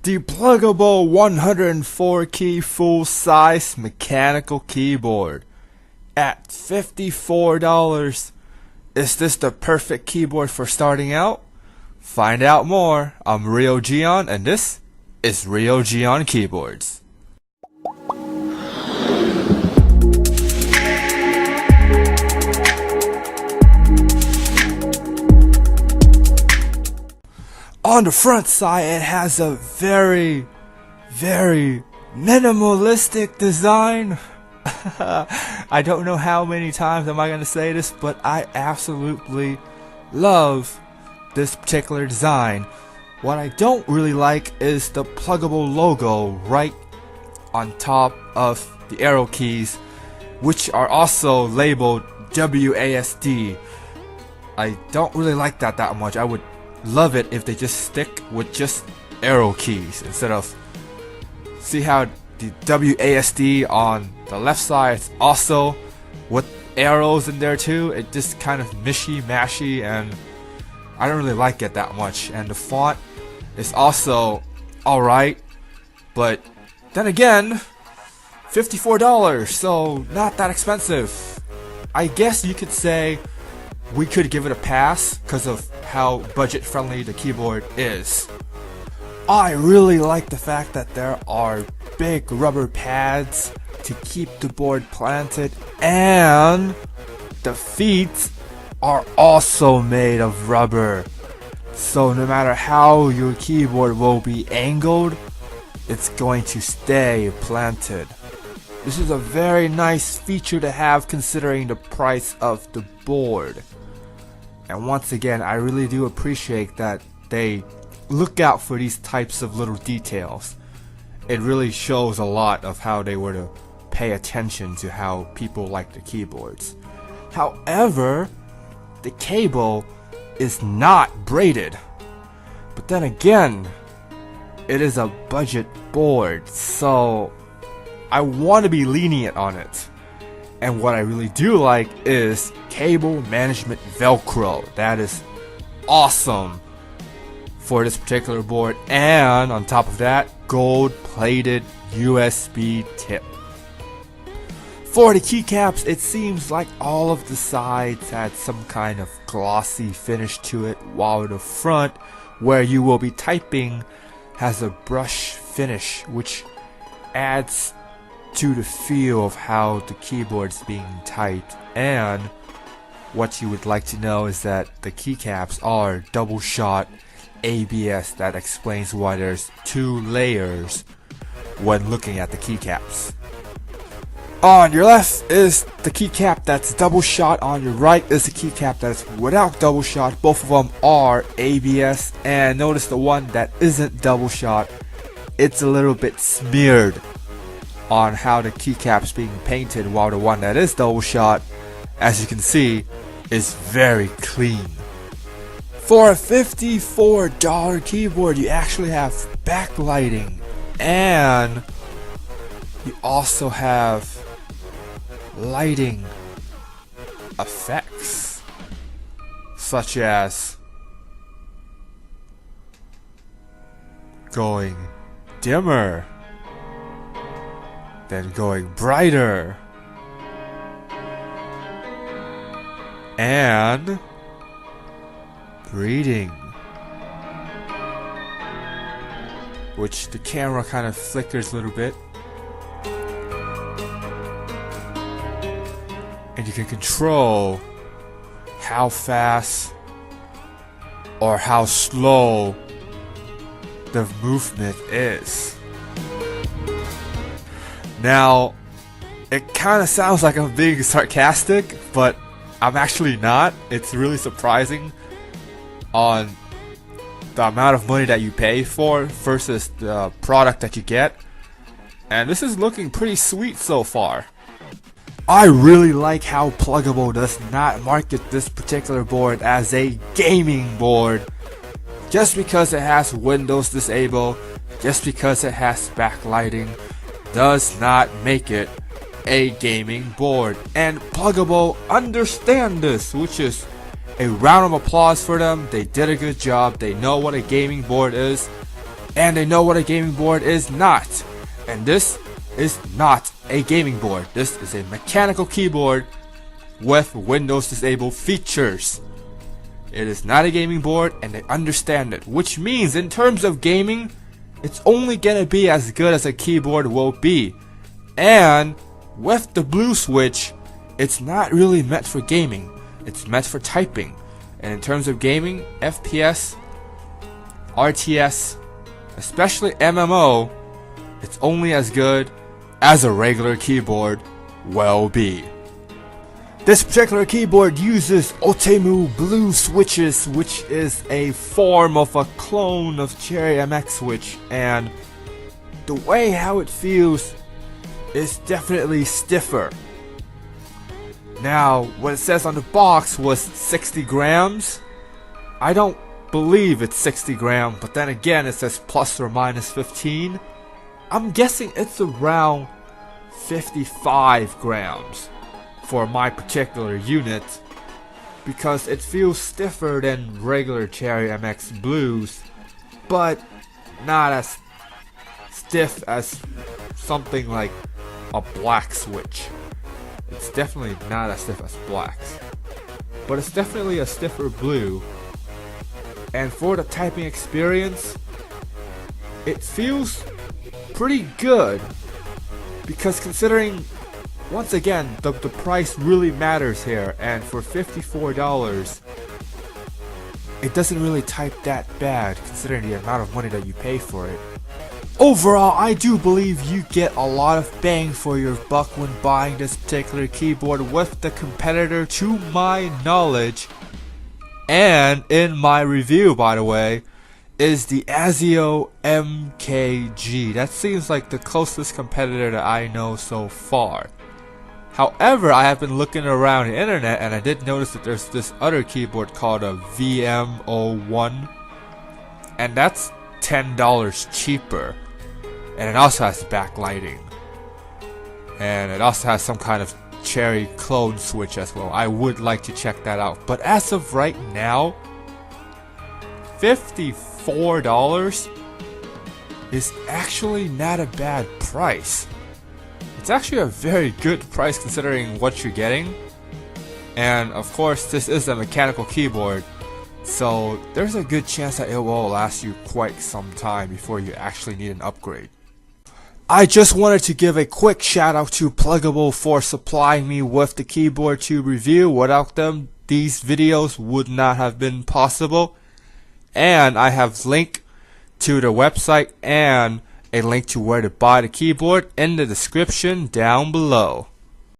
The Plugable 104 key full-size mechanical keyboard at $54. Is this the perfect keyboard for starting out? Find out more. I'm Rio Gion and this is Rio Gion Keyboards. On the front side, it has a very minimalistic design. I don't know how many times am I going to say this, but I absolutely love this particular design. What I don't really like is the Plugable logo right on top of the arrow keys, which are also labeled WASD. I don't really like that much. I would love it if they just stick with just arrow keys instead of, see how the WASD on the left side is also with arrows in there too. It just kind of mishy-mashy and I don't really like it that much. And the font is also alright, but then again, $54, so not that expensive. I guess you could say we could give it a pass because of how budget friendly the keyboard is. I really like the fact that there are big rubber pads to keep the board planted, and the feet are also made of rubber. So no matter how your keyboard will be angled, it's going to stay planted. This is a very nice feature to have considering the price of the board. And once again, I really do appreciate that they look out for these types of little details. It really shows a lot of how they were to pay attention to how people like the keyboards. However, the cable is not braided. But then again, it is a budget board, so I want to be lenient on it. And what I really do like is cable management Velcro. That is awesome for this particular board. And on top of that, gold plated USB tip. For the keycaps, it seems like all of the sides had some kind of glossy finish to it, while the front, where you will be typing, has a brush finish, which adds to the feel of how the keyboard's being typed. And what you would like to know is that the keycaps are double shot ABS. That explains why there's two layers when looking at the keycaps. On your left is the keycap that's double shot, on your right is the keycap that's without double shot. Both of them are ABS, and notice the one that isn't double shot, it's a little bit smeared on how the keycap's being painted, while the one that is double shot, as you can see, is very clean. For a $54 keyboard, you actually have backlighting, and you also have lighting effects, such as going dimmer, then going brighter, and breathing, which the camera kind of flickers a little bit, and you can control how fast or how slow the movement is. Now, it kind of sounds like I'm being sarcastic, but I'm actually not. It's really surprising on the amount of money that you pay for versus the product that you get. And this is looking pretty sweet so far. I really like how Plugable does not market this particular board as a gaming board. Just because it has Windows disabled, just because it has backlighting, does not make it a gaming board. And Plugable understand this, which is a round of applause for them. They did a good job. They know what a gaming board is. and they know what a gaming board is not. And this is not a gaming board. This is a mechanical keyboard with Windows disabled features. It is not a gaming board, and they understand it, which means in terms of gaming, it's only gonna be as good as a keyboard will be. And with the blue switch, it's not really meant for gaming. It's meant for typing. And in terms of gaming, FPS, RTS, especially MMO, it's only as good as a regular keyboard will be. This particular keyboard uses Otemu blue switches, which is a form of a clone of Cherry MX switch, and the way how it feels is definitely stiffer. Now, what it says on the box was 60 grams. I don't believe it's 60 grams, but then again it says plus or minus 15. I'm guessing it's around 55 grams for my particular unit, because it feels stiffer than regular Cherry MX Blues, but not as stiff as something like a black switch. It's definitely not as stiff as blacks, but it's definitely a stiffer blue. And for the typing experience, it feels pretty good, because considering, once again, the price really matters here, and for $54, it doesn't really type that bad considering the amount of money that you pay for it. Overall, I do believe you get a lot of bang for your buck when buying this particular keyboard, with the competitor to my knowledge, and in my review by the way, is the ASIO MKG. That seems like the closest competitor that I know so far. However, I have been looking around the internet and I did notice that there's this other keyboard called a VM01, and that's $10 cheaper, and it also has backlighting, and it also has some kind of Cherry clone switch as well. I would like to check that out, but as of right now, $54 is actually not a bad price. It's actually a very good price considering what you're getting. And of course, this is a mechanical keyboard, so there's a good chance that it will last you quite some time before you actually need an upgrade. I just wanted to give a quick shout out to Plugable for supplying me with the keyboard to review. Without them, these videos would not have been possible. And I have link to the website and a link to where to buy the keyboard in the description down below.